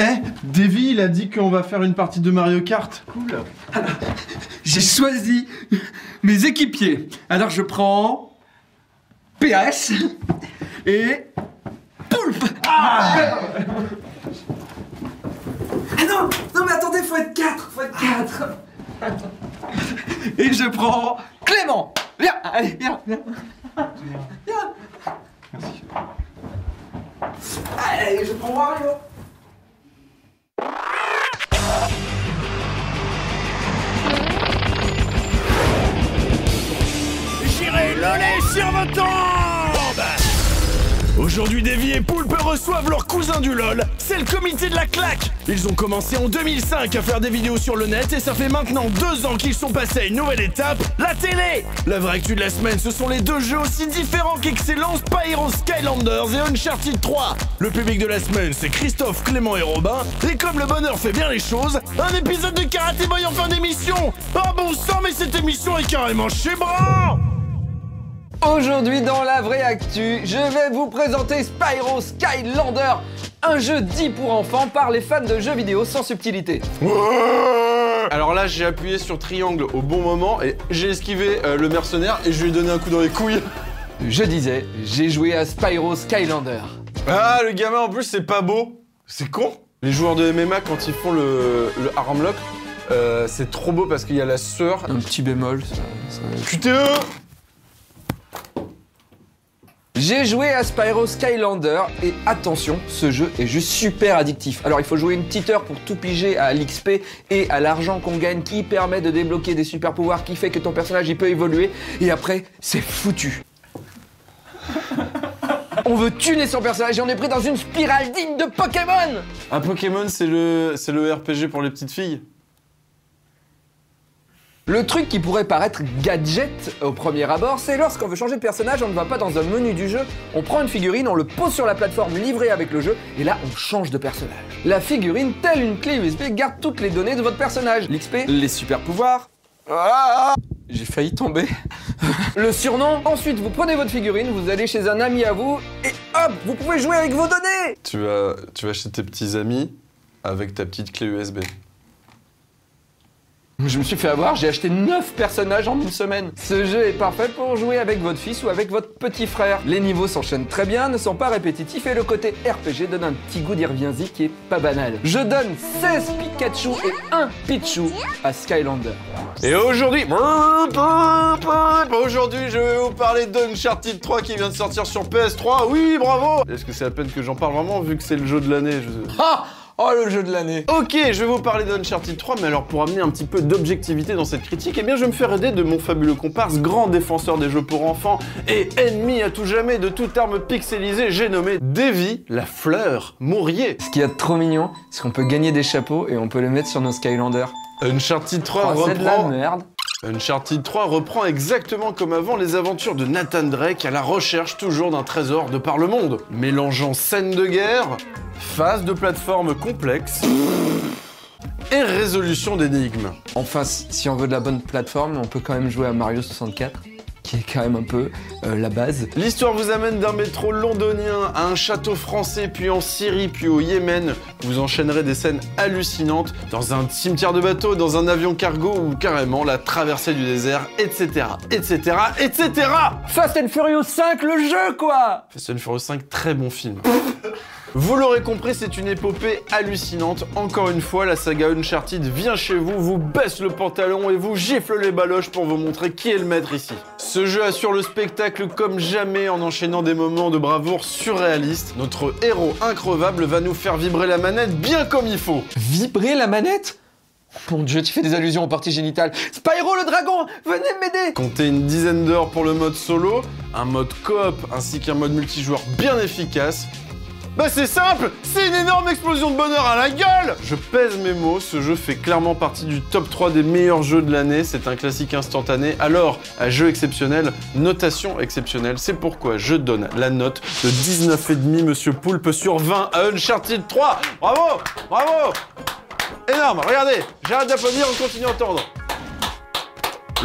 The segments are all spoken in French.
Eh, Davy, il a dit qu'on va faire une partie de Mario Kart. Cool. Alors, j'ai choisi mes équipiers. Alors je prends PS et Poulpe. Ah non, non mais attendez, faut être 4, Et je prends Clément. Viens, allez, viens. Merci. Allez, je prends Wario. J'irai le lait sur vos tombes. Aujourd'hui, Davy et Poulpe reçoivent leur cousin du LoL, c'est le comité de la claque. Ils ont commencé en 2005 à faire des vidéos sur le net et ça fait maintenant 2 ans qu'ils sont passés à une nouvelle étape, la télé. La vraie actu de la semaine, ce sont les 2 jeux aussi différents qu'excellents, Spyro Skylanders et Uncharted 3. Le public de la semaine, c'est Christophe, Clément et Robin. Et comme le bonheur fait bien les choses, un épisode de Karaté Boy en fin d'émission. Ah bon sang, mais cette émission est carrément chébrant. Aujourd'hui dans la vraie actu, je vais vous présenter Spyro Skylander, un jeu dit pour enfants par les fans de jeux vidéo sans subtilité. Alors là, j'ai appuyé sur triangle au bon moment et j'ai esquivé le mercenaire et je lui ai donné un coup dans les couilles. Je disais, j'ai joué à Spyro Skylander. Ah, le gamin en plus, c'est pas beau. C'est con. Les joueurs de MMA, quand ils font le arm lock, c'est trop beau parce qu'il y a la sueur. Un petit bémol, QTE. J'ai joué à Spyro Skylander et attention, ce jeu est juste super addictif. Alors il faut jouer une petite heure pour tout piger à l'XP et à l'argent qu'on gagne qui permet de débloquer des super pouvoirs qui fait que ton personnage il peut évoluer et après c'est foutu. On veut tuner son personnage et on est pris dans une spirale digne de Pokémon. Un Pokémon, c'est le RPG pour les petites filles. Le truc qui pourrait paraître gadget au premier abord, c'est lorsqu'on veut changer de personnage, on ne va pas dans un menu du jeu, on prend une figurine, on le pose sur la plateforme livrée avec le jeu, et là on change de personnage. La figurine, telle une clé USB, garde toutes les données de votre personnage. L'XP, les super pouvoirs. J'ai failli tomber. Le surnom. Ensuite, vous prenez votre figurine, vous allez chez un ami à vous, et hop, vous pouvez jouer avec vos données. Tu vas chez tes petits amis avec ta petite clé USB. Je me suis fait avoir, j'ai acheté 9 personnages en une semaine. Ce jeu est parfait pour jouer avec votre fils ou avec votre petit frère. Les niveaux s'enchaînent très bien, ne sont pas répétitifs et le côté RPG donne un petit goût d'y reviens-y qui est pas banal. Je donne 16 Pikachu et 1 Pichu à Skylander. Et aujourd'hui, je vais vous parler d'Uncharted 3 qui vient de sortir sur PS3. Oui, bravo. Est-ce que c'est la peine que j'en parle vraiment vu que c'est le jeu de l'année Oh, le jeu de l'année. Ok, je vais vous parler d'Uncharted 3, mais alors pour amener un petit peu d'objectivité dans cette critique, eh bien je vais me faire aider de mon fabuleux comparse, grand défenseur des jeux pour enfants et ennemi à tout jamais de toute arme pixelisée, j'ai nommé Davy, la fleur Mourier. Ce qu'il y a de trop mignon, c'est qu'on peut gagner des chapeaux et on peut les mettre sur nos Skylanders. Uncharted 3 c'est de la merde. Uncharted 3 reprend exactement comme avant les aventures de Nathan Drake à la recherche toujours d'un trésor de par le monde, mélangeant scènes de guerre, phases de plateforme complexes et résolution d'énigmes. Enfin, si on veut de la bonne plateforme, on peut quand même jouer à Mario 64. Qui est quand même un peu la base. L'histoire vous amène d'un métro londonien à un château français, puis en Syrie, puis au Yémen. Vous enchaînerez des scènes hallucinantes dans un cimetière de bateau, dans un avion cargo ou carrément la traversée du désert, etc. etc. etc. Fast and Furious 5, le jeu quoi. Fast and Furious 5, très bon film. Vous l'aurez compris, c'est une épopée hallucinante. Encore une fois, la saga Uncharted vient chez vous, vous baisse le pantalon et vous gifle les baloches pour vous montrer qui est le maître ici. Ce jeu assure le spectacle comme jamais en enchaînant des moments de bravoure surréalistes. Notre héros increvable va nous faire vibrer la manette bien comme il faut. Vibrer la manette ? Mon Dieu, tu fais des allusions aux parties génitales. Spyro le dragon, venez m'aider. Comptez une dizaine d'heures pour le mode solo, un mode coop ainsi qu'un mode multijoueur bien efficace. Bah c'est simple, c'est une énorme explosion de bonheur à la gueule. Je pèse mes mots, ce jeu fait clairement partie du top 3 des meilleurs jeux de l'année, c'est un classique instantané. Alors, à jeu exceptionnel, notation exceptionnelle, c'est pourquoi je donne la note de 19,5 Monsieur Poulpe sur 20 à Uncharted 3. Bravo, bravo. Énorme, regardez, j'arrête d'applaudir, on continue à entendre.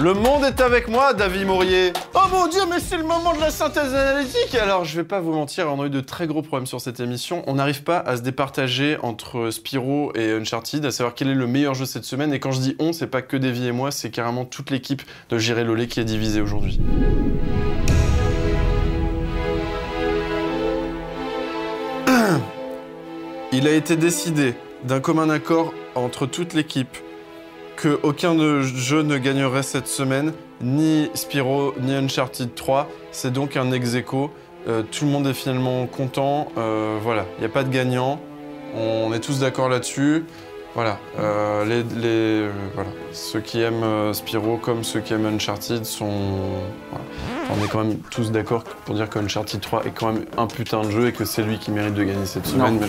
Le monde est avec moi, David Maurier. Oh mon Dieu, mais c'est le moment de la synthèse analytique. Alors, je vais pas vous mentir, on a eu de très gros problèmes sur cette émission. On n'arrive pas à se départager entre Spyro et Uncharted, à savoir quel est le meilleur jeu cette semaine. Et quand je dis on, c'est pas que Davy et moi, c'est carrément toute l'équipe de J'irai Lolé qui est divisée aujourd'hui. Il a été décidé d'un commun accord entre toute l'équipe que aucun jeu ne gagnerait cette semaine, ni Spyro, ni Uncharted 3. C'est donc un ex-aequo. Tout le monde est finalement content. Voilà, il n'y a pas de gagnant. On est tous d'accord là-dessus. Voilà. Voilà. Ceux qui aiment Spyro comme ceux qui aiment Uncharted sont... Voilà. On est quand même tous d'accord pour dire qu'Uncharted 3 est quand même un putain de jeu et que c'est lui qui mérite de gagner cette semaine.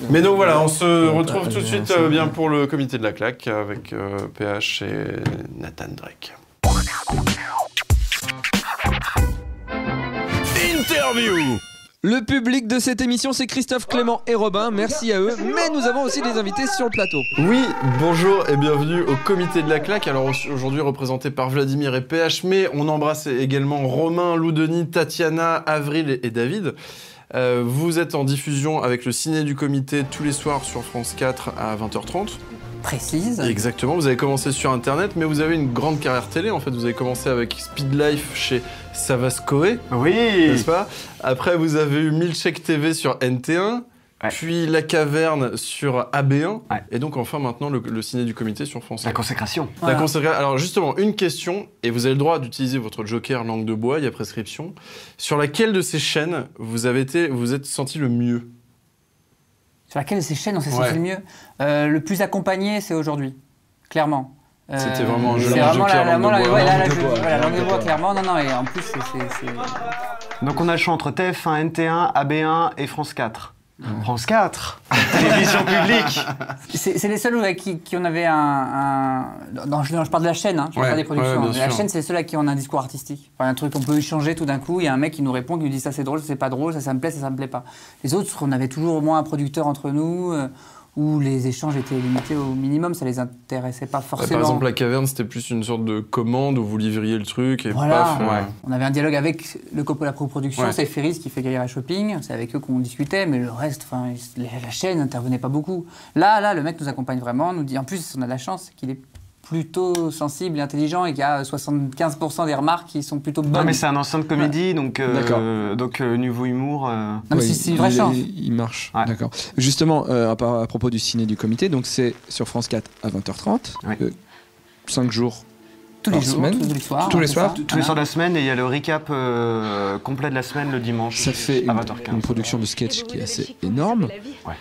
Mais donc voilà, on se retrouve tout de suite bien pour le comité de la claque avec PH et Nathan Drake. Interview. Le public de cette émission, c'est Christophe, Clément et Robin. Merci à eux. Mais nous avons aussi des invités sur le plateau. Oui, bonjour et bienvenue au comité de la claque. Alors aujourd'hui représenté par Vladimir et PH, mais on embrasse également Romain, Lou Denis, Tatiana, Avril et David. Vous êtes en diffusion avec le ciné du comité tous les soirs sur France 4 à 20h30. Précise. Exactement, vous avez commencé sur Internet, mais vous avez une grande carrière télé. En fait, vous avez commencé avec Speed Life chez Savascoé, Oui. n'est-ce pas? Après, vous avez eu Milkshake TV sur NT1, puis La Caverne sur AB1, et donc enfin maintenant le ciné du comité sur France 4. La consécration. La consécration. Alors justement, une question, et vous avez le droit d'utiliser votre joker langue de bois, il y a prescription. Sur laquelle de ces chaînes vous êtes senti le mieux? Sur laquelle de ces chaînes on s'est senti le mieux? Le plus accompagné, c'est aujourd'hui, clairement. C'était vraiment un jeu c'est de vraiment joker langue de bois. la langue de bois, clairement. Non, et en plus, c'est... Donc on a le choix entre TF1, NT1, AB1 et France 4. France 4, télévision publique. C'est les seuls avec qui on avait Non, je parle de la chaîne, je parle pas des productions. La chaîne, c'est les seuls avec qui on a un discours artistique. Enfin, un truc qu'on peut échanger tout d'un coup, il y a un mec qui nous répond, qui nous dit ça c'est drôle, ça c'est pas drôle, ça me plaît, ça me plaît pas. Les autres, on avait toujours au moins un producteur entre nous, où les échanges étaient limités au minimum, ça les intéressait pas forcément. Par exemple, La Caverne, c'était plus une sorte de commande où vous livriez le truc et voilà, paf. On avait un dialogue avec la coproduction, c'est Ferris qui fait Galera Shopping, c'est avec eux qu'on discutait, mais le reste, la chaîne n'intervenait pas beaucoup. Là, le mec nous accompagne vraiment, nous dit, en plus, on a de la chance, qu'il est plutôt sensible et intelligent et qu'il y a 75% des remarques qui sont plutôt bonnes. Non mais c'est un ancien de comédie, donc niveau humour... Non mais c'est une vraie chance. Il marche, d'accord. Justement, à propos du ciné du comité, donc c'est sur France 4 à 20h30, 5 jours tous les jours, semaine. tous les soirs. Tous les soirs de la semaine, et il y a le recap complet de la semaine le dimanche. Ça fait à 20h15. une production de sketch qui est assez énorme.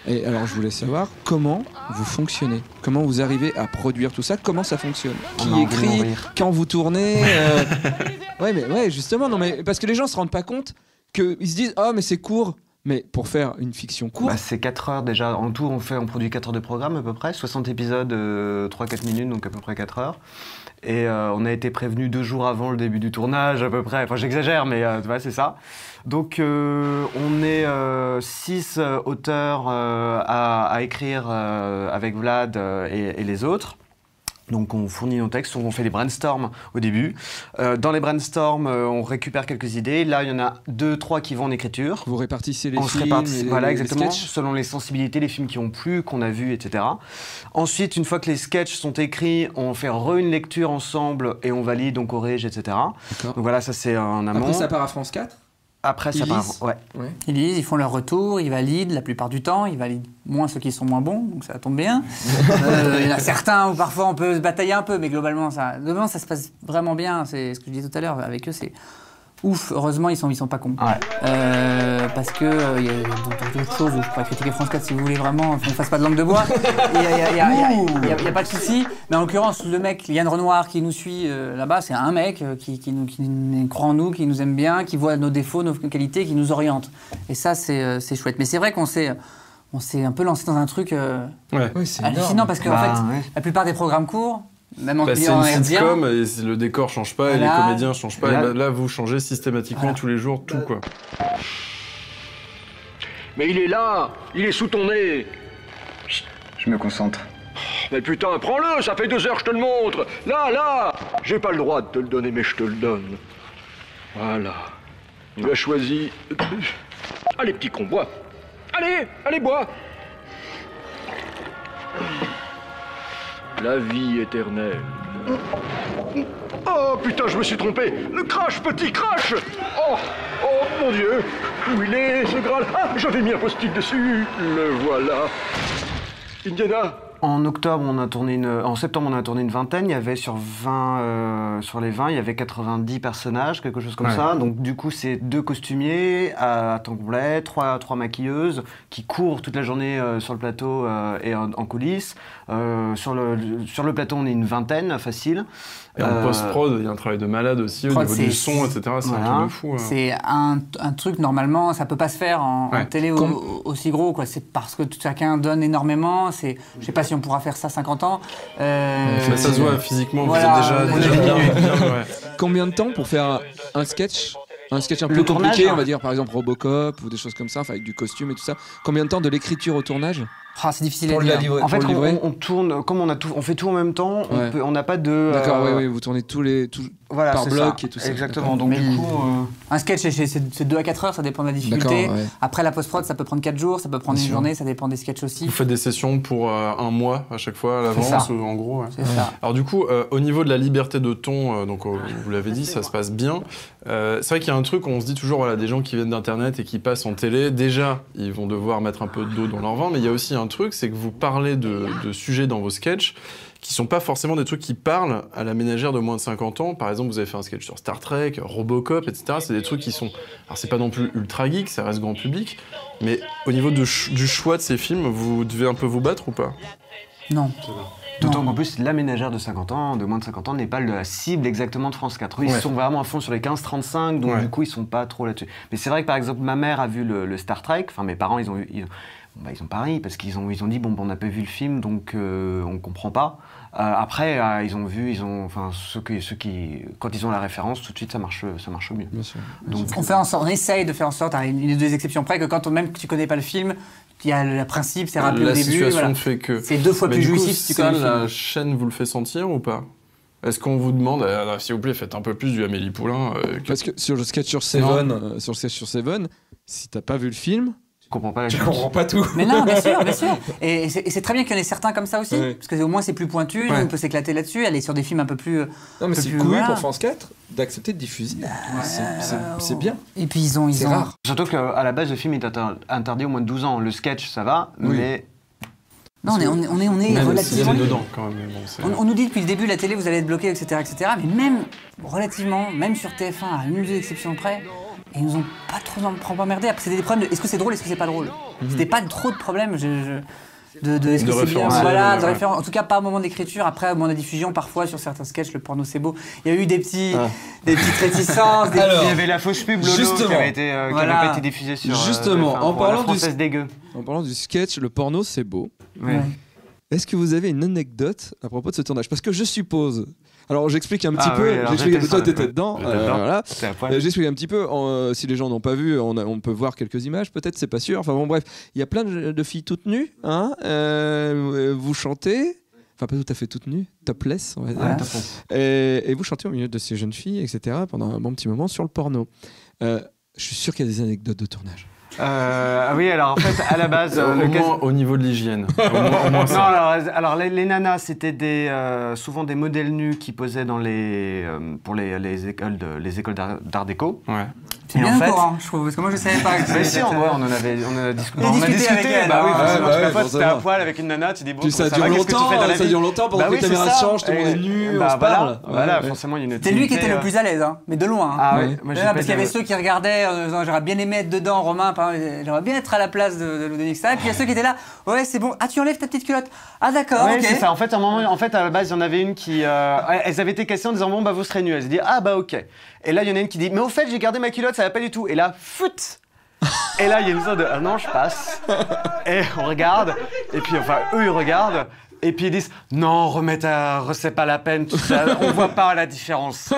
Et alors je voulais savoir comment vous fonctionnez, comment vous arrivez à produire tout ça, comment ça fonctionne, qui écrit, quand vous tournez. Justement, non mais parce que les gens se rendent pas compte qu'ils se disent mais c'est court. Mais pour faire une fiction courte... c'est 4 heures déjà. En tout, on produit 4 heures de programme à peu près, 60 épisodes, 3-4 minutes, donc à peu près 4 heures. Et on a été prévenu 2 jours avant le début du tournage à peu près. Enfin, j'exagère, mais c'est ça. Donc on est 6 auteurs à écrire avec Vlad et les autres. Donc on fournit nos textes, on fait des brainstorms au début. Dans les brainstorms, on récupère quelques idées. Là, il y en a 2-3 qui vont en écriture. Vous répartissez les films, on se répartit, voilà, exactement, selon les sensibilités, les films qui ont plu, qu'on a vus, etc. Ensuite, une fois que les sketchs sont écrits, on fait une lecture ensemble et on valide, on corrige, etc. Donc voilà, ça c'est un amont. Après, ça part à France 4 ? Après, ça part, Ils lisent, ils font leur retour, ils valident la plupart du temps, ils valident moins ceux qui sont moins bons, donc ça tombe bien. Il y en a certains où parfois on peut se batailler un peu, mais globalement ça se passe vraiment bien. C'est ce que je disais tout à l'heure, avec eux c'est ouf, heureusement ils sont pas cons. Parce que il y a d'autres choses où je pourrais critiquer France 4 si vous voulez vraiment, on fasse pas de langue de bois. Il y a pas de souci, mais en l'occurrence le mec Yann Renoir qui nous suit là-bas, c'est un mec qui croit en nous, qui nous aime bien, qui voit nos défauts, nos qualités, qui nous oriente. Et ça c'est chouette. Mais c'est vrai qu'on s'est un peu lancé dans un truc hallucinant parce que en fait la plupart des programmes courts, même en client c'est une sitcom et le décor change pas et les comédiens changent pas. Et là, vous changez systématiquement tous les jours tout quoi. Mais il est là, il est sous ton nez. Je me concentre. mais putain, prends-le, ça fait 2 heures que je te le montre. Là. J'ai pas le droit de te le donner, mais je te le donne. Voilà. Tu as choisi... Allez, petit con, bois. Allez, bois. La vie éternelle. Oh, putain, je me suis trompé. Le crash, petit crash. Oh, mon Dieu. Où il est, ce Graal? Ah, j'avais mis un post-it dessus. Le voilà. Indiana. En octobre, en septembre, on a tourné une vingtaine. Il y avait sur les 20, il y avait 90 personnages, quelque chose comme ça. Donc du coup, c'est 2 costumiers à temps complet, 3 maquilleuses qui courent toute la journée sur le plateau et en coulisses. Sur le plateau, on est une vingtaine, facile. Et en post-prod, il y a un travail de malade aussi au niveau du son, etc. C'est un truc de fou. C'est un truc, normalement, ça peut pas se faire en télé aussi gros, quoi. C'est parce que chacun donne énormément. Je sais pas si on pourra faire ça 50 ans. Ça se voit physiquement, vous êtes déjà bien. Combien de temps pour faire un sketch un peu compliqué, on va dire, par exemple Robocop ou des choses comme ça, avec du costume et tout ça. Combien de temps de l'écriture au tournage? C'est difficile à dire. En fait, on tourne, comme on fait tout en même temps, on n'a pas de... D'accord, oui, vous tournez par bloc et tout ça. Exactement, donc du coup... Un sketch, c'est 2 à 4 heures, ça dépend de la difficulté. Après, la post-prod, ça peut prendre 4 jours, ça peut prendre une journée, ça dépend des sketchs aussi. Vous faites des sessions pour 1 mois à chaque fois à l'avance, en gros. C'est ça. Alors du coup, au niveau de la liberté de ton, donc vous l'avez dit, ça se passe bien. C'est vrai qu'il y a un truc, on se dit toujours, des gens qui viennent d'Internet et qui passent en télé, déjà, ils vont devoir mettre un peu d'eau dans leur vin, mais il y a aussi un truc, c'est que vous parlez de sujets dans vos sketchs qui sont pas forcément des trucs qui parlent à la ménagère de moins de 50 ans. Par exemple, vous avez fait un sketch sur Star Trek, Robocop, etc. C'est des trucs qui sont... Alors, c'est pas non plus ultra geek, ça reste grand public, mais au niveau du choix de ces films, vous devez un peu vous battre ou pas? Non. D'autant qu'en plus, la ménagère de 50 ans, de moins de 50 ans, n'est pas la cible exactement de France 4. Eux, ils sont vraiment à fond sur les 15-35, donc du coup, ils sont pas trop là-dessus. Mais c'est vrai que, par exemple, ma mère a vu le Star Trek, enfin, mes parents, ils ont pas ri, parce qu'ils ont dit, on n'a pas vu le film, donc on comprend pas. Après, ceux qui, quand ils ont la référence, tout de suite, ça marche mieux. Bien sûr. Donc, on essaye de faire en sorte, à une ou 2 exceptions près, que même que tu connais pas le film, il y a le principe, c'est rappelé au début. La situation fait que... C'est 2 fois plus jouissif si tu connais le film. La chaîne vous le fait sentir ou pas? Est-ce qu'on vous demande, s'il vous plaît, faites un peu plus du Amélie Poulain Parce que sur le sketch sur Seven, si t'as pas vu le film... Tu comprends pas pas tout. Mais non, bien sûr. Et c'est très bien qu'il y en ait certains comme ça aussi, parce que au moins c'est plus pointu, on peut s'éclater là-dessus, aller sur des films un peu plus... Non mais c'est cool pour France 4 d'accepter de diffuser. C'est bien. Et puis ils ont... rare. Surtout qu'à la base, le film est interdit au moins de 12 ans. Le sketch, ça va, mais... Non, on est relativement... dedans, quand même. On nous dit depuis le début, la télé, vous allez être bloqué, etc., etc. Mais même sur TF1, à une ou 2 exceptions près, ils nous ont pas trop emmerdé. Après, c'était des problèmes de est-ce que c'est drôle, est-ce que c'est pas drôle. C'était pas trop de problèmes est-ce que c'est bien, de référence. En tout cas, pas au moment de l'écriture. Après, au moment de la diffusion, parfois sur certains sketchs, le porno c'est beau. Il y a eu des petites réticences. Il y avait la fausse pub Lolo qui avait pas été diffusée sur. Justement, en parlant du sketch, le porno c'est beau. Ouais. Est-ce que vous avez une anecdote à propos de ce tournage? Parce que je suppose. Alors j'explique un petit peu. Toi t'étais dedans. Voilà. J'explique un petit peu. Si les gens n'ont pas vu, on peut voir quelques images. Peut-être, c'est pas sûr. Enfin bon, bref, il y a plein de filles toutes nues. Vous chantez. Enfin, pas tout à fait toutes nues. Topless, on va dire. Et vous chantez au milieu de ces jeunes filles, etc. pendant un bon petit moment sur le porno. Je suis sûr qu'il y a des anecdotes de tournage. Oui, alors en fait, à la base... au niveau de l'hygiène. au moins ça. Non, alors les nanas, c'était souvent des modèles nus qui posaient pour les écoles d'art déco. Ouais. C'est bien au courant, je trouve, parce que moi je savais pas. Mais si, on en a discuté. On a discuté avec elle. Bah oui, forcément, tu t'es à poil avec une nana, tu dis bon, ça dure longtemps, pendant que les caméras changent, tout le monde est nu, on se parle. Voilà, forcément, il y a une C'est lui qui était le plus à l'aise, mais de loin. Ah oui. Parce qu'il y avait ceux qui regardaient, j'aurais bien aimé être dedans, Romain, j'aurais bien être à la place de Ludovic Starr. Et puis il y a ceux qui étaient là, ouais, c'est bon, tu enlèves ta petite culotte. Ah d'accord, ok. C'est ça, en fait, à la base, il y en avait une qui... Elles avaient été questions en disant, bon, bah vous serez nus. Elle se dit, ah bah ok. Et là, il y en a une qui dit, mais au fait, j'ai gardé ma culotte, ça va pas du tout. Et là, foot, Et là, il y a une sorte de ah non, je passe. Et on regarde. Et puis, enfin, eux, ils regardent. Et puis ils disent non, c'est pas la peine, tout ça, on voit pas la différence.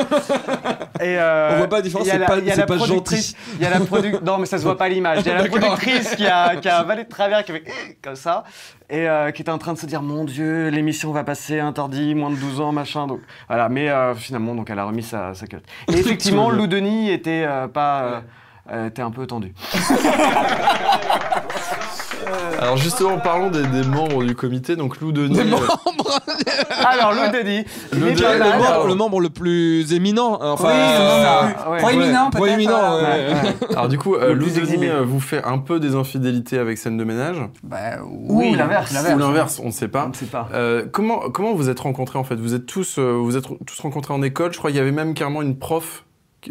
Et On voit pas la différence, c'est pas gentil. Il y a la productrice, non mais ça se voit pas à l'image. Il y a la productrice qui a avalé de travers, qui fait comme ça, et qui était en train de se dire mon Dieu, l'émission va passer interdit, moins de 12 ans, machin. Donc voilà, mais finalement, donc elle a remis sa queue. Et effectivement, Lou Denis était était un peu tendu. Alors justement, parlons des membres du comité. Donc Lou Denis. Alors Lou Denis, le membre le plus éminent. Enfin, proéminent peut-être. Proéminent, Alors du coup, Lou Denis exhibé. vous fait un peu des infidélités avec scène de ménage. ou l'inverse. Ou l'inverse, on ne sait pas. On ne sait pas. Comment vous êtes rencontrés en fait? Vous êtes tous rencontrés en école. Je crois qu'il y avait même carrément une prof.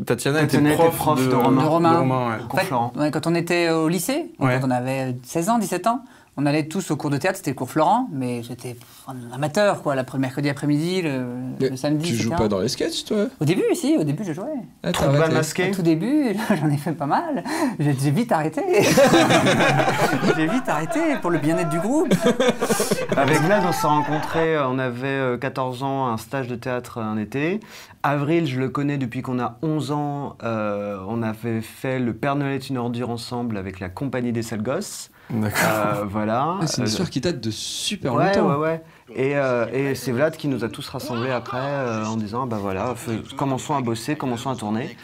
Tatiana était prof de Romain. Ouais. En fait, quand on était au lycée, Ouais. quand on avait 16 ans, 17 ans, on allait tous au cours de théâtre, c'était le cours Florent, mais j'étais un amateur, quoi, le mercredi après-midi, le samedi, tu etc. joues pas dans les sketchs, toi? Au début, je jouais. Ah, t'as Troupe arrêté. masqué. Au tout début, j'en ai fait pas mal. J'ai vite arrêté. J'ai vite arrêté pour le bien-être du groupe. Avec Vlad, on s'est rencontrés, on avait 14 ans, un stage de théâtre un été. Avril, je le connais depuis qu'on a 11 ans. On avait fait Le Père Noël est une ordure ensemble avec la compagnie des sales gosses. D'accord. Voilà. Ah, c'est une histoire qui date de super Ouais, longtemps. ouais. Et c'est Vlad qui nous a tous rassemblés après en disant bah voilà, commençons à bosser, commençons à tourner.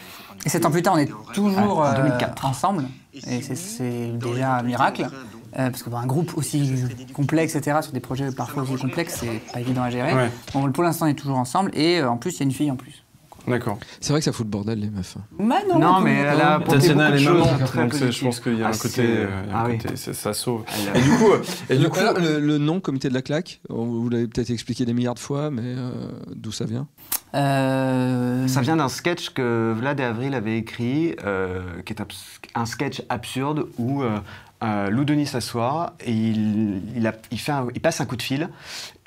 Et 7 ans plus tard, on est toujours en 2004. ensemble. Et c'est déjà un miracle. Parce que un groupe aussi complexe, etc., sur des projets parfois aussi complexes, c'est pas évident à gérer. Ouais. Bon, pour l'instant, on est toujours ensemble. Et en plus, il y a une fille en plus. D'accord. C'est vrai que ça fout le bordel, les meufs. Mais Non, mais elle a apporté Tatiana, beaucoup elle de est choses maman, très donc positives. je pense qu'il y a un côté, ça sauve. Elle Et du coup, Le nom comité de la claque, vous l'avez peut-être expliqué des milliards de fois, mais d'où ça vient? Ça vient d'un sketch que Vlad et Avril avaient écrit, qui est un sketch absurde où Lou Denis s'assoit et il passe un coup de fil.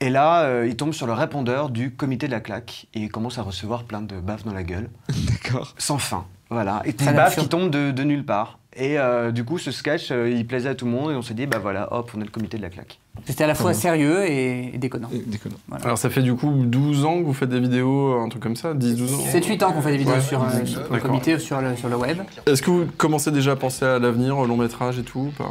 Et là, il tombe sur le répondeur du comité de la claque et il commence à recevoir plein de baffes dans la gueule. D'accord. Sans fin. Voilà. Et des Très baffes absurde. qui tombent de nulle part. Et du coup, ce sketch, il plaisait à tout le monde et on s'est dit, bah voilà, hop, on est le comité de la claque. C'était à la fois sérieux et déconnant. Déconnant. alors ça fait du coup 12 ans que vous faites des vidéos, un truc comme ça, 10-12 ans. 7-8 ans qu'on fait des vidéos Ouais. sur le D'accord. comité, sur le web. Est-ce que vous commencez déjà à penser à l'avenir, au long métrage et tout ou pas?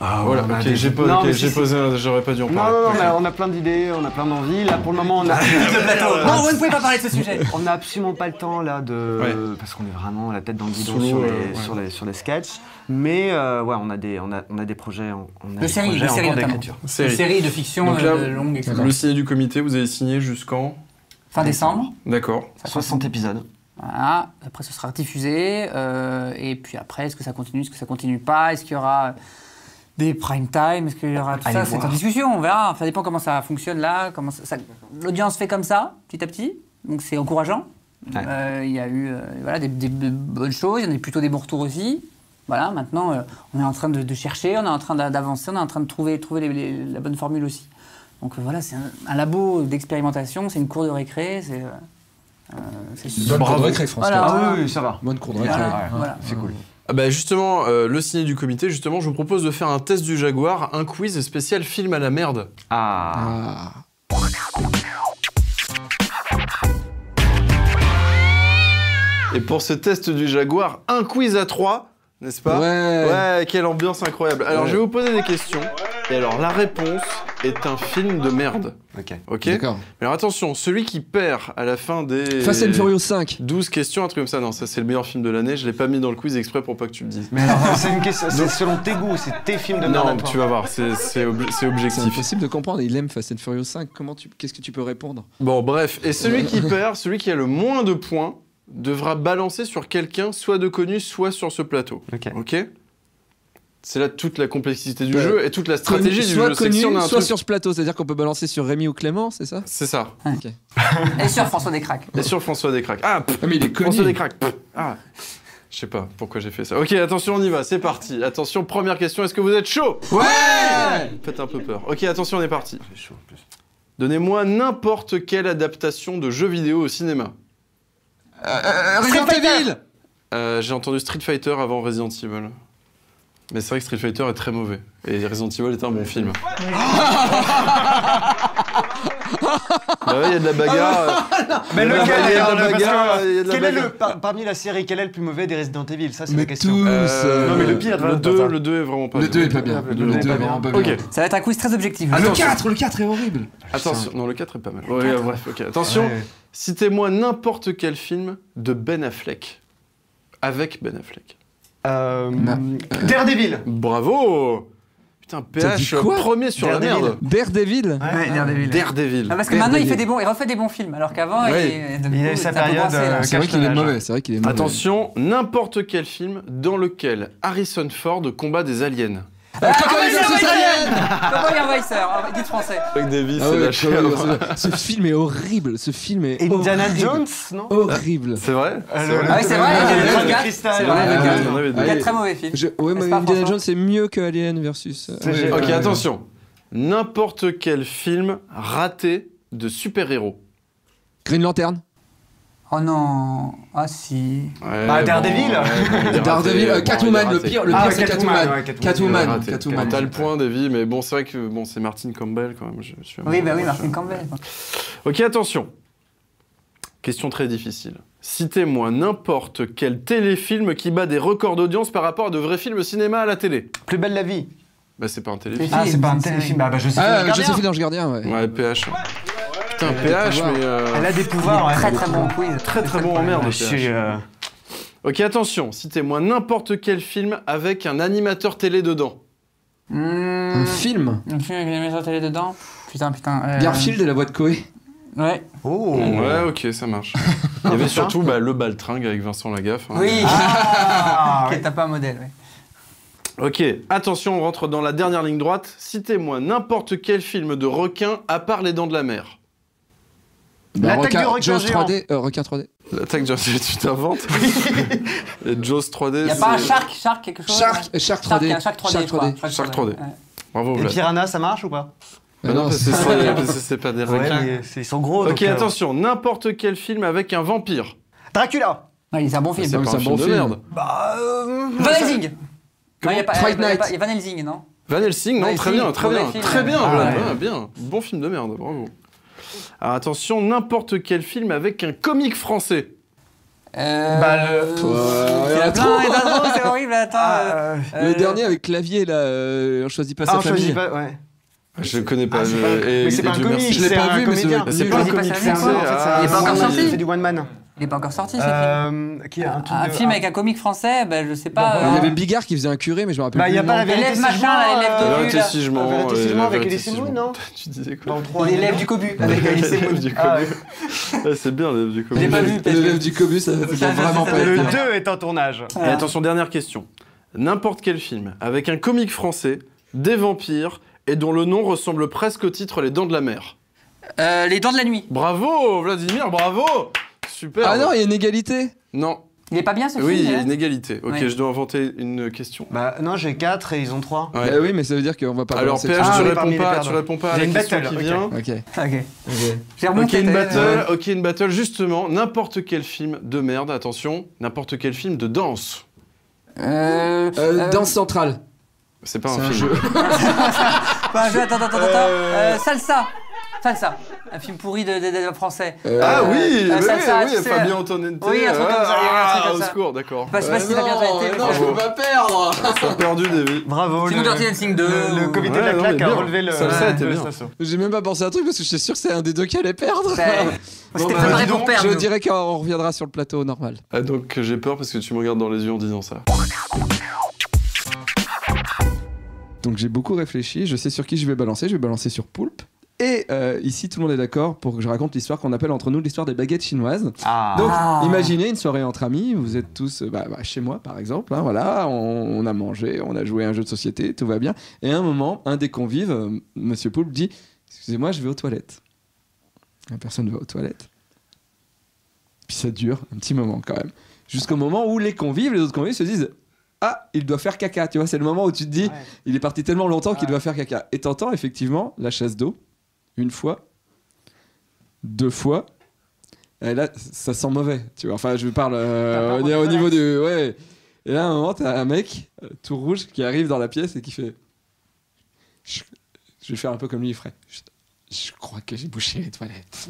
Ah voilà, on a ok, des- j'ai Non, mais si, posé, j'aurais pas dû en Non, parler. on a plein d'idées, on a plein d'envies. Là, pour le moment, on a... Non, vous ne pouvez pas parler de ce sujet. On n'a absolument pas le temps là Ouais. parce qu'on est vraiment la tête dans le guidon Sous l'eau, sur les sketchs. Mais ouais, on a des projets, on a De séries, projets en cours notamment. d'écriture. Une Série. série de fiction Donc là, longue, etc. Le signé du comité, vous avez signé jusqu'en? Fin décembre. D'accord. 60 épisodes. Voilà. Après, ce sera diffusé. Et puis après, est-ce que ça continue, est-ce que ça continue pas? Est-ce qu'il y aura des prime time? Est-ce qu'il y aura tout Allez ça? C'est voir. en discussion, on verra. Ça dépend comment ça fonctionne là. L'audience fait comme ça, petit à petit. Donc c'est encourageant. Ouais. Il y a eu voilà, des bonnes choses, il y en a eu plutôt des bons retours aussi. Voilà, maintenant, on est en train de chercher, on est en train d'avancer, on est en train de trouver la bonne formule aussi. Donc voilà, c'est un labo d'expérimentation, c'est une cour de récré, c'est Bonne cour de récré, France Voilà. 4. Ah oui, ça va. Bonne cour de récré. Voilà. C'est cool. Ah bah justement, le signé du comité, justement, je vous propose de faire un test du Jaguar, un quiz spécial film à la merde. Ah. Ah. Et pour ce test du Jaguar, un quiz à 3, n'est-ce pas? Ouais, quelle ambiance incroyable. Alors je vais vous poser des questions, et alors la réponse est un film de merde. Ok. D'accord. Mais alors attention, celui qui perd à la fin des... Fast and Furious 5. 12 questions, un truc comme ça. Non, ça c'est le meilleur film de l'année, je l'ai pas mis dans le quiz exprès pour pas que tu le dises. Mais alors, c'est une question, c'est selon tes goûts, c'est tes films de merde. Non, à toi. tu vas voir, c'est C'est objectif. impossible de comprendre. Il aime Fast and Furious 5. Qu'est-ce que tu peux répondre? Bon, bref. Et celui qui perd, celui qui a le moins de points, devra balancer sur quelqu'un, soit de connu, soit sur ce plateau. Ok. C'est là toute la complexité du Ouais. jeu et toute la stratégie du soit jeu. C'est que connu, si on a un soit truc- sur ce plateau. C'est-à-dire qu'on peut balancer sur Rémi ou Clément, c'est ça? C'est ça. Ok. Et sur François Descraques. Et sur François Descraques. Ah, Ah, mais il est connu. François Descraques. Ah. Je sais pas pourquoi j'ai fait ça. Ok, attention, on y va, c'est parti. Attention, première question, est-ce que vous êtes chaud? Ouais. Faites un peu peur. Ok, attention, on est parti. J'ai chaud en plus. Donnez-moi n'importe quelle adaptation de jeu vidéo au cinéma. Resident Evil. J'ai entendu Street Fighter avant Resident Evil. Mais c'est vrai que Street Fighter est très mauvais. Et Resident Evil est un bon film. Bah ouais, il y a de la bagarre. Mais lequel il y a alors, de la parce que, bagarre. Il y a de la quel est bagarre. parmi la série, quel est le plus mauvais des Resident Evil? Ça, c'est Mais la question. tous. Non, mais le pire, Le 2 est vraiment pas Le bien. 2 est pas bien. Le Le 2 est vraiment pas bien. Ok. Ça va être un quiz très objectif. Ah, le Attention. 4 est horrible. Attention, non, le 4 est pas mal. Ouais, bref, ok. Attention, Ouais. citez-moi n'importe quel film de Ben Affleck. Avec Ben Affleck. Daredevil. Bravo! Putain, T'as dit PH, quoi premier sur la Daredevil. merde. Daredevil. Ouais, Daredevil. Daredevil. Ah, parce que maintenant il refait des bons films, alors qu'avant Ouais. Il a eu sa période, C'est vrai qu'il est Cache-tournage. mauvais. C'est vrai qu'il est mauvais. Attention, n'importe quel film dans lequel Harrison Ford combat des aliens. Cowboy versus Alien. Cowboy Vicer, dites français. Avec Davis, Ah c'est ouais, lâché. Cowboy versus Alien. Ce film est horrible. Ce film est Indiana horrible. Jones, non? Horrible. C'est vrai? Ah oui, c'est vrai, il y a le le Crâne de 4, cristal. c'est vrai, Ah, le ouais, 4. il y en avait deux. 4 très mauvais films. Ouais, mais N'est-ce pas, Indiana François Jones c'est mieux que Alien versus. C'est- Ok, attention. N'importe quel film raté de super-héros. Green Lantern. Oh non. Ah si. Ouais, Bah, Daredevil. il est raté. Daredevil. Bon, il est Catwoman. Le raté. pire c'est Catwoman, Catwoman. ouais, Il est Catwoman. raté. Catwoman. T'as le point, Davy, mais bon, c'est vrai que bon, c'est Martin Campbell quand même. Je suis Oui, bah oui, Martin Campbell. Ok, attention. Question très difficile. Citez-moi n'importe quel téléfilm qui bat des records d'audience par rapport à de vrais films cinéma à la télé. Plus belle la vie. Bah, c'est pas un téléfilm. Ah, c'est pas un c'est téléfilm. vrai. Bah, je sais. Ah, Joséphine l'Ange Gardien, ouais. Ouais, PH. Putain, PH, mais. Elle a des pouvoirs, ouais. Très très bon quiz. Très très bon en merde, Je suis, PH. Ok, attention. Citez-moi n'importe quel film avec un animateur télé dedans. Un film. Un film avec une émission télé dedans. Putain. Garfield et la voix de Koé. Ouais. Oh. Ouais, ok, ça marche. Il y avait surtout le baltringue avec Vincent Lagaffe. hein. Oui. Ah, Ok, ouais. t'as pas un modèle, ouais. Ok, attention, on rentre dans la dernière ligne droite. Citez-moi n'importe quel film de requin à part Les Dents de la Mer. L'attaque du requin Jaws géant. 3D. Requin 3D. L'attaque de... Tu t'inventes. Les Jaws 3D, Y'a pas un Shark quelque chose Shark 3D. Shark 3D, Shark je crois. 3D. Shark 3D. Ouais. Bravo, Et Vlad. Piranha, ça marche ou pas? Bah non, parce que c'est pas des Ouais, requins. mais ils sont gros. Ok, donc, attention, n'importe quel film avec un vampire. Dracula. Ouais, c'est un bon film. C'est pas c'est un un film bon de film. merde. Bah. Van Helsing. Non, y a pas. Fright y a Night. pas- y a Van Helsing, non? Van Helsing, non, Van très Helsing, bien, très mauvais bien. film. Très bien, Ah, Vlad, ouais. ouais, bien. Bon film de merde, bravo. Alors attention, n'importe quel film avec un comique français. Bah, Il y en a plein, il y en a trop, c'est horrible, attends. Le dernier avec Clavier, là, on choisit pas sa on choisit famille. pas, ouais. Je connais pas. c'est pas- mais c'est pas un Dieu comique, merci. Je l'ai c'est pas un vu, mais c'est- comédien. C'est Oui, pas un oui, comique c'est pas français. ça, ah, il est pas encore si. sorti. Il fait du one man. Il est pas encore sorti, ce film. Qui a un truc Un de- film avec un comique français, bah, je sais Il pas. y avait Bigard qui faisait un curé, mais je me rappelle Bah, plus. il y a le pas nom. la vérité L'élève si machin, je mens, là, l'élève La de vérité là. si je La mens. vérité si je la mens avec vérité Elise si je Moon, mens. non? Tu disais quoi? Dans le 3. L'élève du Cobu. Avec Alice L'élève Moon. du Ah, Cobu. Ouais, c'est bien l'élève du Cobu. Je l'ai pas vu. Le rêve du Cobus, ça doit vraiment pas être Le bien. 2 est en tournage. Et attention, dernière question. N'importe quel film avec un comique français, des vampires et dont le nom ressemble presque au titre Les Dents de la Mer. Les Dents de la Nuit. Bravo, Vladimir, bravo. Super. Ah non, il y a une égalité. Non. Il est pas bien ce film Oui, il y a là une égalité. Ok, Ouais. je dois inventer une question. Bah, non, j'ai 4 et ils ont 3. Ouais. Eh oui, mais ça veut dire qu'on va pas Alors, balancer PH, tout. tu oui, parmi les réponds pas, perdants. tu réponds pas à J'ai la une question battle, qui ok. vient. Ok. Ok. J'ai Ok, remonté. une battle, justement, n'importe quel film de merde, attention, n'importe quel film de danse. Danse centrale. C'est pas C'est un un film. jeu. Pas un jeu, attends. Salsa. Salsa. Un film pourri de français. Ah oui, oui, Salsa, oui, tu sais, Fabien Antonente. oui, un truc comme ça, il y avait un truc comme au ça. secours, d'accord. Je sais pas si t'as bien été. non, je peux pas perdre. T'as perdu des vies. Bravo. C'est nous Dirty Dancing 2. Le comité de Ouais, la non, claque mais a bien. relevé le. Ça a été le bien. station. J'ai même pas pensé à un truc parce que j'étais sûr que c'est un des deux qui allait perdre. C'était bah, préparé dis pour donc, perdre. je nous. dirais qu'on reviendra sur le plateau normal. Ah, donc j'ai peur parce que tu me regardes dans les yeux en disant ça. Donc j'ai beaucoup réfléchi, je sais sur qui je vais balancer sur Poulpe. Et ici, tout le monde est d'accord pour que je raconte l'histoire qu'on appelle entre nous l'histoire des baguettes chinoises. Ah. Donc, Ah. imaginez une soirée entre amis, vous êtes tous chez moi par exemple, hein, voilà, on a mangé, on a joué à un jeu de société, tout va bien. Et à un moment, un des convives, Monsieur Poulpe, dit « Excusez-moi, je vais aux toilettes ». Personne ne va aux toilettes. Puis ça dure un petit moment quand même. Jusqu'au moment où les autres convives se disent « Ah, il doit faire caca ». Tu vois, c'est le moment où tu te dis Ouais. « Il est parti tellement longtemps qu'il doit faire caca ». Et t'entends effectivement la chasse d'eau, une fois, 2 fois, Et là, ça sent mauvais, tu vois. Enfin, je parle au niveau du... Ouais. Et là, à un moment, t'as un mec tout rouge qui arrive dans la pièce et qui fait... Je vais faire un peu comme lui, il ferait. Je crois que j'ai bouché les toilettes.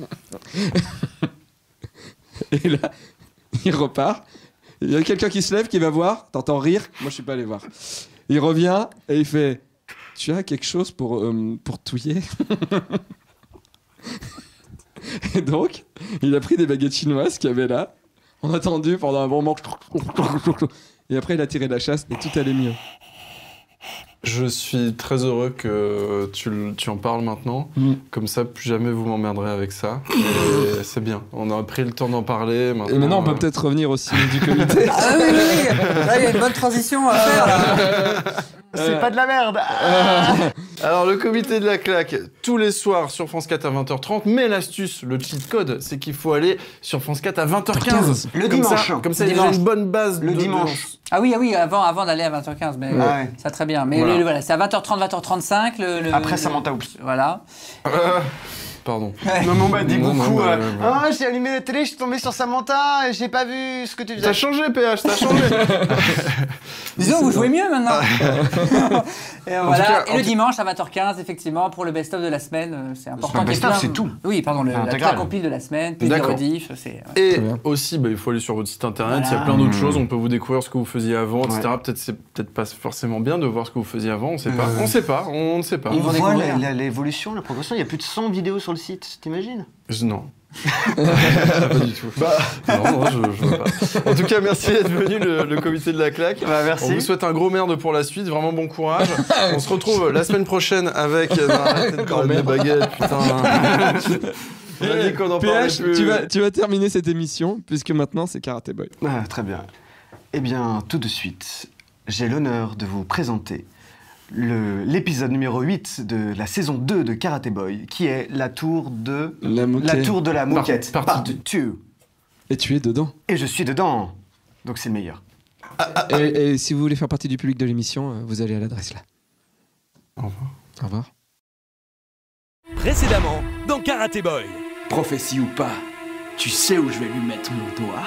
Et là, il repart. Il y a quelqu'un qui se lève, qui va voir. T'entends rire. Moi, je suis pas allé voir. Il revient et il fait... Tu as quelque chose pour touiller? Et donc, il a pris des baguettes chinoises qu'il y avait là. On a attendu pendant un bon moment. Et après, il a tiré la chasse et tout allait mieux. Je suis très heureux que tu en parles maintenant. Comme ça, plus jamais vous m'emmerderez avec ça. Et c'est bien. On a pris le temps d'en parler. Et maintenant, on peut peut-être revenir aussi du comité. Ah oui. Là, il y a une bonne transition à faire. Là. C'est pas de la merde. Alors, le comité de la claque, tous les soirs sur France 4 à 20h30. Mais l'astuce, le cheat code, c'est qu'il faut aller sur France 4 à 20h15. Le dimanche. Comme ça, il y a une bonne base. Le dimanche. Ah oui, avant d'aller à 20h15. Mais ça, très bien. Mais voilà, c'est à 20h30, 20h35. Après, Samantha Oups. Voilà. Pardon. Maman m'a dit beaucoup. ouais. J'ai allumé la télé, je suis tombé sur Samantha et j'ai pas vu ce que tu faisais. T'as changé, PH, t'as changé. Disons, vous jouez mieux maintenant. Et voilà. Cas, et le dimanche à 20h15, effectivement, pour le best-of de la semaine, c'est important. Le best-of, c'est tout. Oui, pardon, la compile de la semaine, puis les rediffs. Et aussi, il faut aller sur votre site internet, il y a plein d'autres choses, on peut vous découvrir ce que vous faisiez avant, etc. Peut-être c'est peut-être pas forcément bien de voir ce que vous faisiez avant, on sait pas. On ne sait pas. On voit l'évolution, la progression, il y a plus de 100 vidéos sur le site, t'imagines? Non. Pas du tout. Non, je veux pas. En tout cas, merci d'être venu, le comité de la claque. Merci. On vous souhaite un gros merde pour la suite, vraiment bon courage. On se retrouve la semaine prochaine avec des baguettes, putain. On a dit qu'on en parlait plus. Tu vas terminer cette émission, puisque maintenant c'est Karate Boy. Très bien. Eh bien, tout de suite, j'ai l'honneur de vous présenter l'épisode numéro 8 de la saison 2 de Karate Boy, qui est la tour de la moquette. Partie 2. Et tu es dedans. Et je suis dedans. Donc c'est le meilleur. Et si vous voulez faire partie du public de l'émission, vous allez à l'adresse là. Au revoir. Au revoir. Précédemment, dans Karate Boy. Prophétie ou pas, tu sais où je vais lui mettre mon doigt?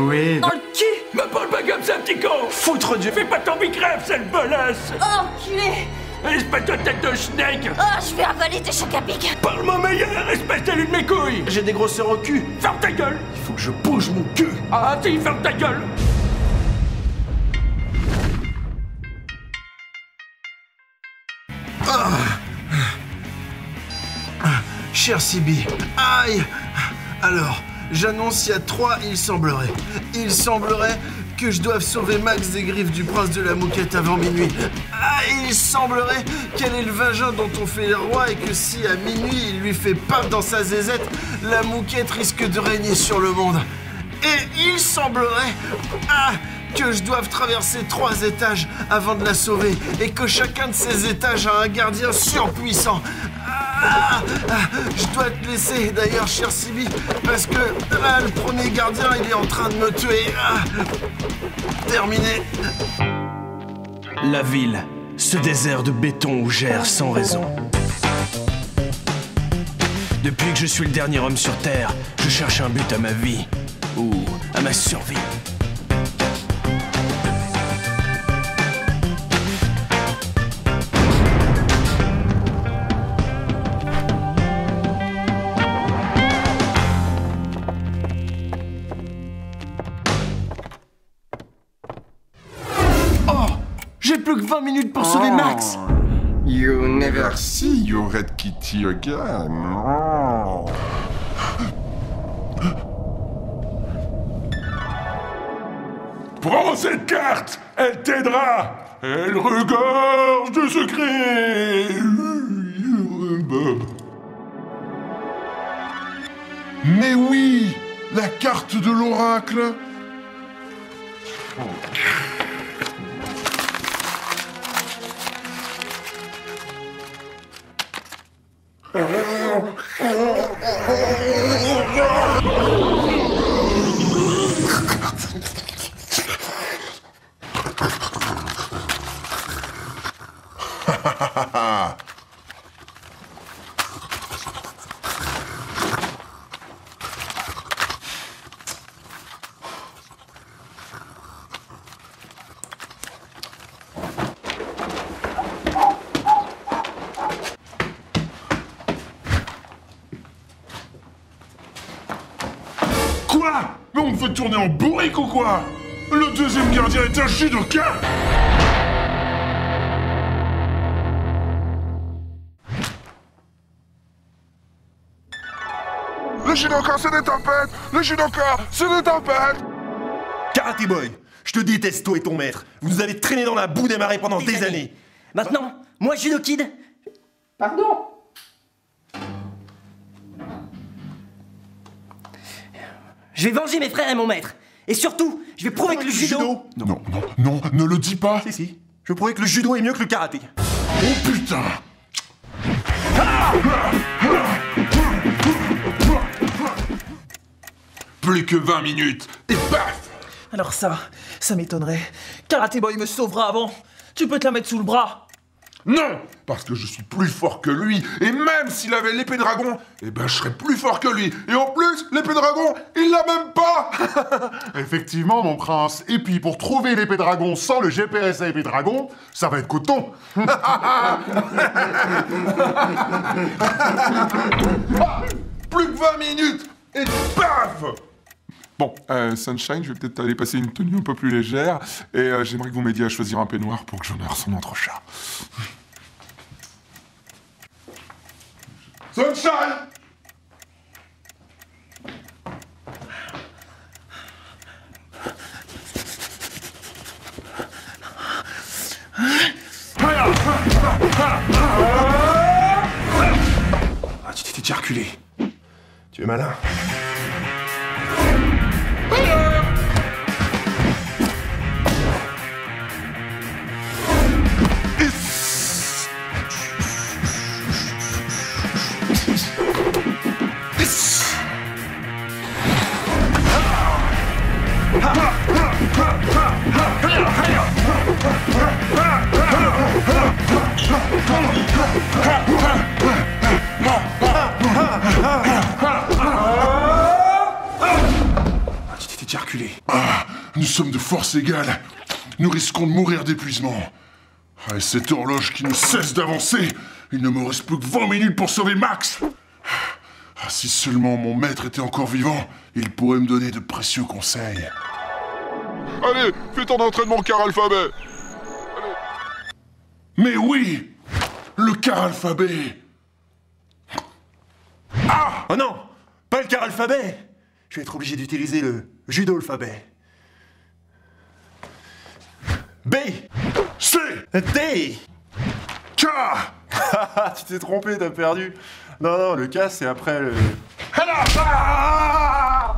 Oui. Dans le cul! Me parle pas comme ça, petit con! Foutre Dieu, fais pas ton micrève, sale bolasse! Oh, enculé! Espèce de tête de schneck! Oh, je vais avaler tes chocs à pic! Parle-moi meilleur, espèce d'élu de mes couilles! J'ai des grosseurs au cul! Ferme ta gueule! Il faut que je bouge mon cul! Ah, si, ferme ta gueule! Cher Sibi, aïe! Alors, j'annonce, il y a 3, il semblerait que je doive sauver Max des griffes du prince de la moquette avant minuit. Ah, il semblerait qu'elle est le vagin dont on fait le roi et que si à minuit il lui fait paf dans sa zézette, la moquette risque de régner sur le monde. Et il semblerait que je doive traverser 3 étages avant de la sauver et que chacun de ces étages a un gardien surpuissant. Je dois te laisser d'ailleurs, cher Sibi, parce que là, le premier gardien, il est en train de me tuer. Terminé. La ville, ce désert de béton où j'erre sans raison. Depuis que je suis le dernier homme sur Terre, je cherche un but à ma vie, ou à ma survie. J'ai plus que 20 minutes pour sauver Max. You never see your red kitty again. Prends cette carte, elle t'aidera. Elle regorge de secrets. Bob. Mais oui, la carte de l'oracle. faites tourner en bourrique ou quoi? Le deuxième gardien est un judoka! Le judoka, c'est des tempêtes! Le judoka, c'est des tempêtes! Karate Boy, je te déteste, toi et ton maître. Vous nous avez traîné dans la boue des marais pendant des années. Maintenant, moi Judo Kid. Pardon? Je vais venger mes frères et mon maître. Et surtout, je vais prouver que le judo... Non, ne le dis pas! Si. Je vais prouver que le judo est mieux que le karaté. Oh putain! Plus que 20 minutes, et paf! Alors ça m'étonnerait. Karate Boy me sauvera avant. Tu peux te la mettre sous le bras. Non! Parce que je suis plus fort que lui, et même s'il avait l'épée dragon, eh ben je serais plus fort que lui. Et en plus, l'épée dragon, il l'a même pas! Effectivement, mon prince. Et puis, pour trouver l'épée dragon sans le GPS à épée dragon, ça va être coton. Plus que 20 minutes, et paf! Bon, Sunshine, je vais peut-être aller passer une tenue un peu plus légère, et j'aimerais que vous m'aidiez à choisir un peignoir pour que j'honore son entrechat. Sunshine! Ah, tu t'es fait déjà reculer. Tu es malin. Tu t'es déjà reculé. Ah, nous sommes de force égale. Nous risquons de mourir d'épuisement. Ah, et cette horloge qui ne cesse d'avancer, il ne me reste plus que 20 minutes pour sauver Max. Ah, si seulement mon maître était encore vivant, il pourrait me donner de précieux conseils. Allez, fais ton entraînement car alphabet. Allez. Mais oui, le car alphabet. Ah! Oh non! Pas le car alphabet! Je vais être obligé d'utiliser le judo alphabet. B! C! D! K! Tu t'es trompé, t'as perdu. Non, le K c'est après le... Ah!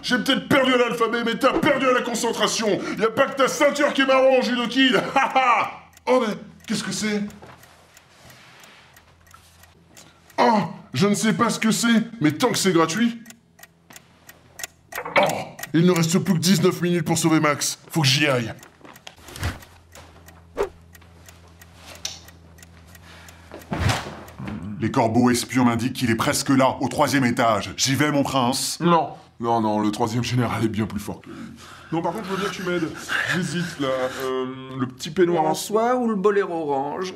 J'ai peut-être perdu à l'alphabet, mais t'as perdu à la concentration. Y a pas que ta ceinture qui est marron, Judo Kid. Oh mais, qu'est-ce que c'est? Oh, je ne sais pas ce que c'est, mais tant que c'est gratuit... Oh, il ne reste plus que 19 minutes pour sauver Max. Faut que j'y aille. Les corbeaux espions m'indiquent qu'il est presque là, au 3e étage. J'y vais, mon prince. Non, le 3e général est bien plus fort que lui. Non, par contre, je veux bien que tu m'aides. J'hésite, là. Le petit peignoir en soie ou le boléro orange?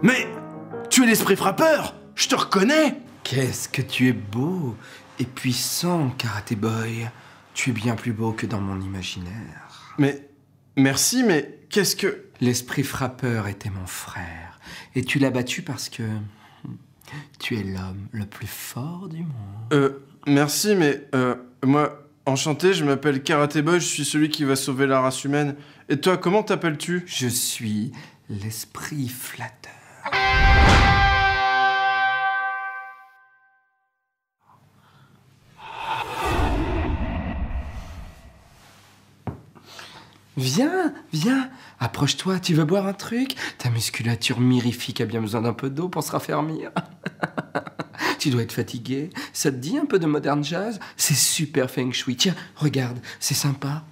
Mais tu es l'esprit frappeur! Je te reconnais! Qu'est-ce que tu es beau et puissant, Karate Boy. Tu es bien plus beau que dans mon imaginaire. Mais... merci, mais qu'est-ce que... L'esprit frappeur était mon frère. Et tu l'as battu parce que... tu es l'homme le plus fort du monde. Merci, mais... moi, enchanté, je m'appelle Karate Boy, je suis celui qui va sauver la race humaine. Et toi, comment t'appelles-tu? Je suis l'esprit flatteur. Viens, approche-toi, tu veux boire un truc? Ta musculature mirifique a bien besoin d'un peu d'eau pour se raffermir. Tu dois être fatigué. Ça te dit un peu de modern jazz? C'est super feng shui. Tiens, regarde, c'est sympa.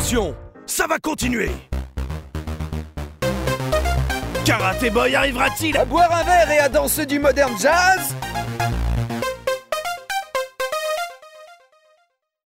attention, ça va continuer. Karaté Boy arrivera-t-il à boire un verre et à danser du modern jazz?